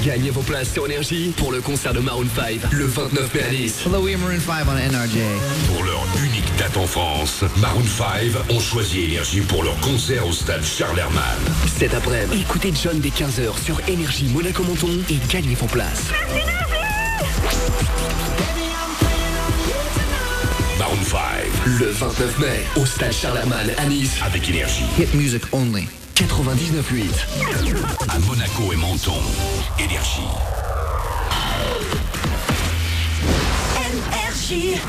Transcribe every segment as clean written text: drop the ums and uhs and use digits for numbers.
Gagnez vos places sur Énergie pour le concert de Maroon 5 le 29 mai à Nice. Hello, we are Maroon 5 on NRJ. Pour leur unique date en France, Maroon 5 ont choisi Énergie pour leur concert au stade Charles Hermann. Cet après-midi, écoutez John dès 15h sur Énergie Monaco-Menton et gagnez vos places. Maroon 5, Le 29 mai, au stade Charles Hermann à Nice, avec Énergie. Hit music only. 99.8. À Monaco et Menton, Énergie.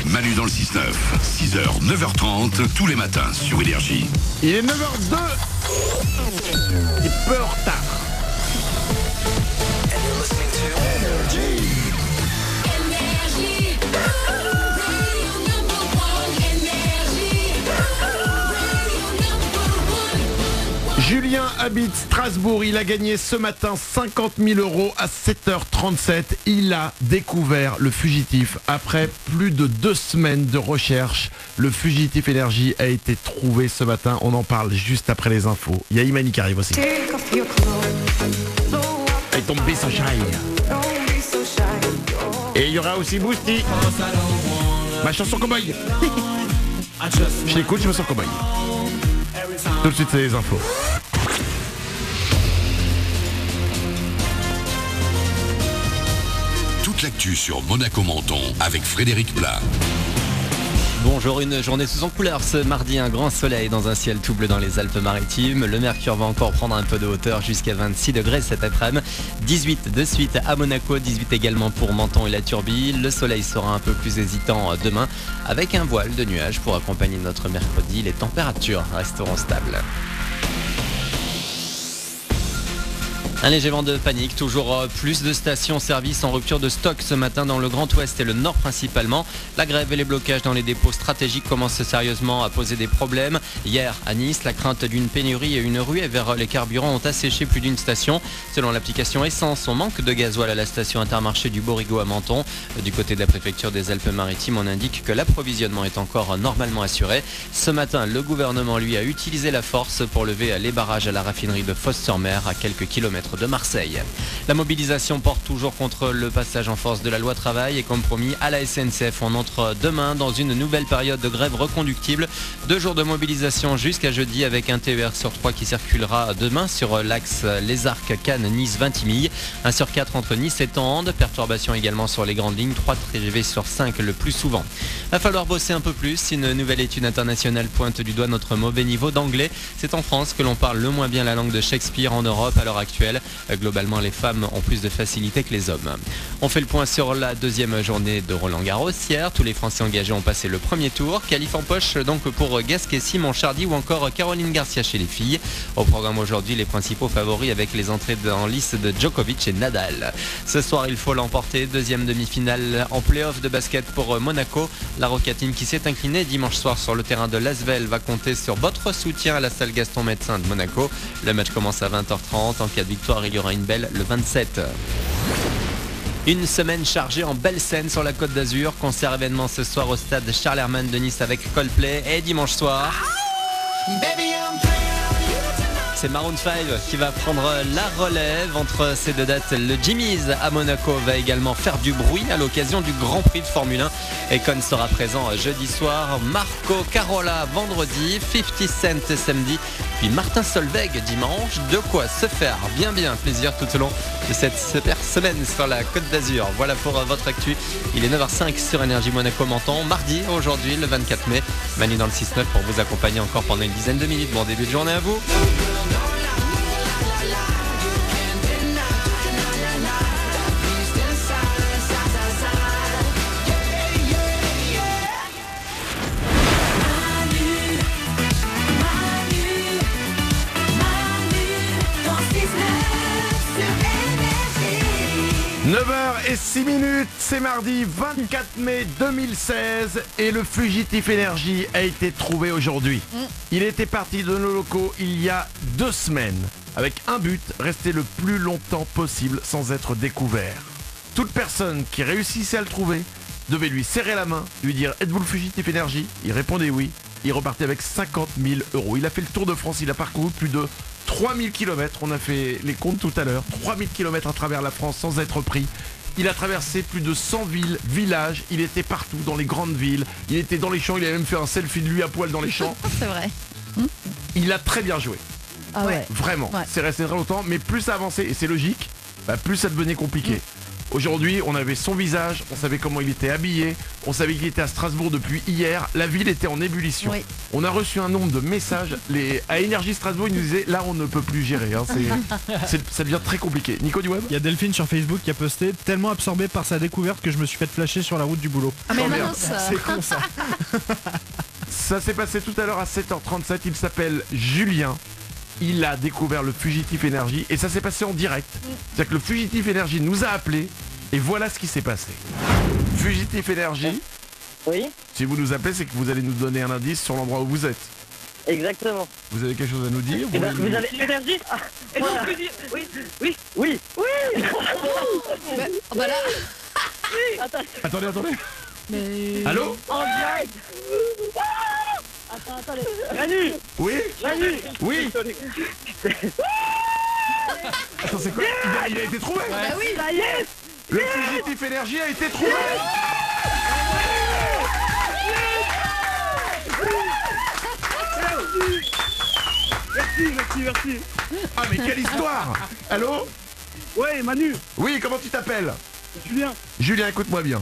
Manu dans le 6-9, 6h, 9h30, tous les matins sur Énergie. Il est 9h02. Il est peu en retard. Julien habite Strasbourg, il a gagné ce matin 50 000 € à 7h37. Il a découvert le fugitif. Après plus de 2 semaines de recherche, le fugitif Énergie a été trouvé ce matin. On en parle juste après les infos. Il y a Imani qui arrive aussi. Et ton so shy. Et il y aura aussi Boosty. Ma chanson cowboy. Je l'écoute, je me sens cowboy. Tout de suite, c'est les infos. Toute l'actu sur Monaco-Menton avec Frédéric Plat. Bonjour, une journée sous en couleur ce mardi, un grand soleil dans un ciel tout bleu dans les Alpes-Maritimes. Le mercure va encore prendre un peu de hauteur jusqu'à 26 degrés cet après-midi. 18 de suite à Monaco, 18 également pour Menton et la Turbie. Le soleil sera un peu plus hésitant demain avec un voile de nuages pour accompagner notre mercredi. Les températures resteront stables. Un léger vent de panique, toujours plus de stations-service en rupture de stock ce matin dans le Grand Ouest et le Nord principalement. La grève et les blocages dans les dépôts stratégiques commencent sérieusement à poser des problèmes. Hier, à Nice, la crainte d'une pénurie et une ruée vers les carburants ont asséché plus d'une station. Selon l'application Essence, on manque de gasoil à la station Intermarché du Borigo à Menton. Du côté de la préfecture des Alpes-Maritimes, on indique que l'approvisionnement est encore normalement assuré. Ce matin, le gouvernement, lui, a utilisé la force pour lever les barrages à la raffinerie de Fos-sur-Mer à quelques kilomètres de Marseille. La mobilisation porte toujours contre le passage en force de la loi travail et comme promis à la SNCF, on entre demain dans une nouvelle période de grève reconductible. 2 jours de mobilisation jusqu'à jeudi avec un TER sur 3 qui circulera demain sur l'axe Les Arcs, Cannes, Nice, Vintimille. 1 sur 4 entre Nice et Tende. Perturbation également sur les grandes lignes, 3 TGV sur 5 le plus souvent. Va falloir bosser un peu plus. Une nouvelle étude internationale pointe du doigt notre mauvais niveau d'anglais. C'est en France que l'on parle le moins bien la langue de Shakespeare en Europe à l'heure actuelle. Globalement, les femmes ont plus de facilité que les hommes. On fait le point sur la deuxième journée de Roland-Garros. Hier, tous les Français engagés ont passé le premier tour. Qualif en poche donc pour Gasquet, Simon Chardy ou encore Caroline Garcia chez les filles. Au programme aujourd'hui, les principaux favoris avec les entrées en lice de Djokovic et Nadal. Ce soir, il faut l'emporter. Deuxième demi-finale en play-off de basket pour Monaco. La Roca Team qui s'est inclinée dimanche soir sur le terrain de l'Asvel va compter sur votre soutien à la salle Gaston Médecin de Monaco. Le match commence à 20h30. En cas de victoire, il y aura une belle le 27. Une semaine chargée en belle scène sur la Côte d'Azur. Concert événement ce soir au stade Charles Hermann de Nice avec Coldplay. Et dimanche soir, c'est Maroon 5 qui va prendre la relève entre ces deux dates. Le Jimmy's à Monaco va également faire du bruit à l'occasion du Grand Prix de Formule 1. Econ sera présent jeudi soir, Marco Carola vendredi, 50 Cent samedi, puis Martin Solveig dimanche. De quoi se faire bien plaisir tout au long de cette super semaine sur la Côte d'Azur. Voilà pour votre actu. Il est 9h05 sur Énergie Monaco-Menton. Mardi, aujourd'hui, le 24 mai. Manu dans le 6-9 pour vous accompagner encore pendant une dizaine de minutes. Bon début de journée à vous. 9h06, c'est mardi 24 mai 2016 et le fugitif Énergie a été trouvé aujourd'hui. Il était parti de nos locaux il y a 2 semaines avec un but, rester le plus longtemps possible sans être découvert. Toute personne qui réussissait à le trouver devait lui serrer la main, lui dire « Êtes-vous le fugitif Énergie ?» Il répondait oui. Il repartait avec 50 000 €. Il a fait le tour de France, il a parcouru plus de 3000 km, on a fait les comptes tout à l'heure. 3000 km à travers la France sans être pris. Il a traversé plus de 100 villes, villages. Il était partout dans les grandes villes. Il était dans les champs. Il a même fait un selfie de lui à poil dans les champs. C'est vrai. Il a très bien joué. Ah ouais. Vraiment. Ouais. C'est resté très longtemps. Mais plus ça avançait, et c'est logique, plus ça devenait compliqué. Aujourd'hui, on avait son visage, on savait comment il était habillé, on savait qu'il était à Strasbourg depuis hier, la ville était en ébullition. Oui. On a reçu un nombre de messages, à Énergie Strasbourg, ils nous disaient là on ne peut plus gérer, hein. Ça devient très compliqué. Nico du Web. Il y a Delphine sur Facebook qui a posté tellement absorbé par sa découverte que je me suis fait flasher sur la route du boulot. Ah mais Oh, merde. mince. C'est con ça. Ça s'est passé tout à l'heure à 7h37, il s'appelle Julien. Il a découvert le Fugitif Énergie et ça s'est passé en direct. C'est-à-dire que le Fugitif Énergie nous a appelés et voilà ce qui s'est passé. Fugitif Énergie, Oui, si vous nous appelez, c'est que vous allez nous donner un indice sur l'endroit où vous êtes. exactement. Vous avez quelque chose à nous dire? Eh ben, vous avez l'énergie. Voilà. Oui, oui, oui, oui. Oh bah là. Attendez. Mais... Allô? En direct. Attendez. Manu, Oui? Manu. Oui? Attends, c'est quoi? Il a été trouvé? Bah oui. Ça y est. Le Fugitif Énergie a été trouvé! Merci. Ah mais quelle histoire! Allô? Ouais, Manu, Oui, comment tu t'appelles? Julien. Julien, écoute-moi bien.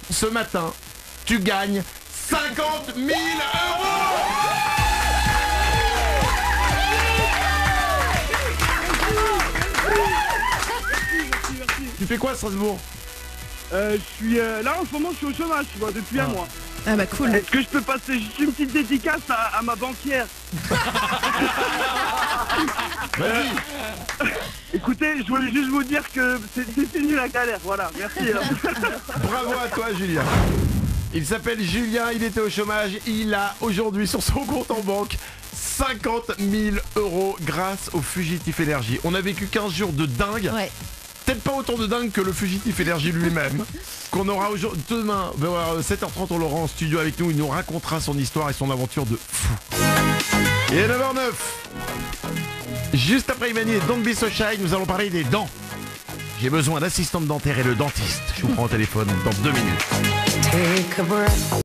Ce matin, tu gagnes 50 000 €! Tu fais quoi à Strasbourg? Je suis là en ce moment, je suis au chômage, tu vois, depuis un mois. Ah bah cool. Est-ce que je peux passer juste une petite dédicace à ma banquière? Vas-y! Écoutez, je voulais juste vous dire que c'est fini la galère, voilà, merci. Bravo à toi, Julien. Il s'appelle Julien, il était au chômage. Il a aujourd'hui sur son compte en banque 50 000 € grâce au Fugitif Énergie. On a vécu 15 jours de dingue. Ouais. Peut-être pas autant de dingue que le Fugitif Énergie lui-même. Qu'on aura aujourd'hui. Demain, vers 7h30, on l'aura en studio avec nous. Il nous racontera son histoire et son aventure de fou. Et à 9h09, juste après Imani et Don't Be So Shy, nous allons parler des dents. J'ai besoin d'assistante dentaire et le dentiste. Je vous prends au téléphone dans 2 minutes.